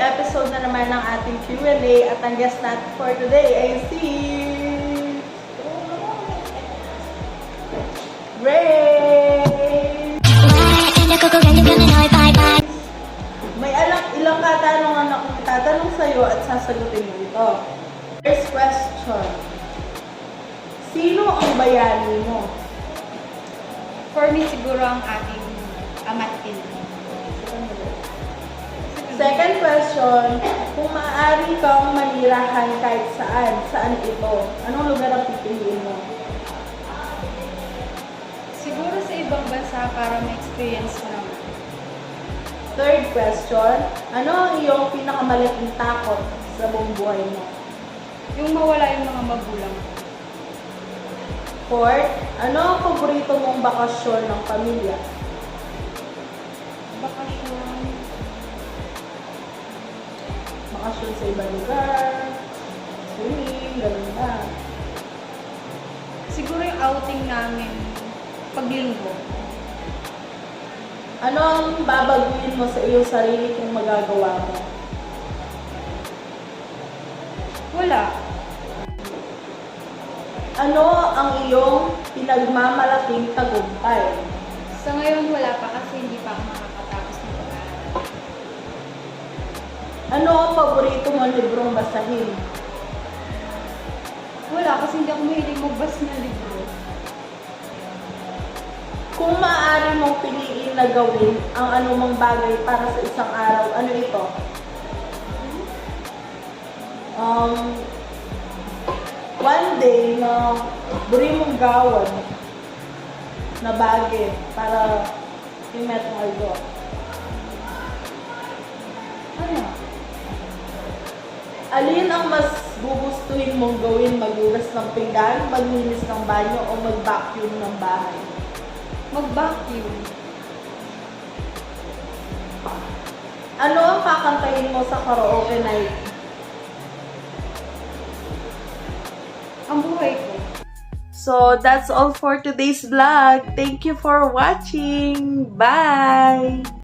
episode na naman ng ating Q&A at ang guest natin for today ay si Ray! May ilang katanungan akong itatanong sa'yo at sasagutin mo ito. First question. Sino ang bayani mo? For me, siguro ang ating ama't ina. Second question, kung maaari kang manirahan kahit saan ito? Anong lugar ang pipiliin mo? Siguro sa ibang bansa para ma-experience ko naman. Third question, ano ang iyong pinakamalaking takot sa buong buhay mo? Yung mawala yung mga magulang. Fourth, ano ang paborito mong bakasyon ng pamilya? Bakasyon. Bakasyon sa ibang lugar, swimming, ganun ba? Siguro yung outing namin paglinggo. Ano ang babaguhin mo sa iyong sarili kung magagawa mo? Wala. Ano ang iyong pinagmamalaking tagumpay? Sa ngayon, wala pa kasi hindi pa ako makakatapos ng pag-aaral. Ano ang paborito mong librong basahin? Wala kasi hindi ako mahilig magbasa ng libro. Kung maaari mong piliin na gawin ang anumang bagay para sa isang araw, ano ito? One day na buri mong gawan na bagay para i-met mo ito. Ano? Alin ang mas gugustuhin mong gawin? Maghugas ng pinggan, maglinis ng banyo, o mag-vacuum ng bahay? Mag-vacuum. Ano ang kakantahin mo sa karaoke night? Ang buhay ko. So, that's all for today's vlog. Thank you for watching. Bye!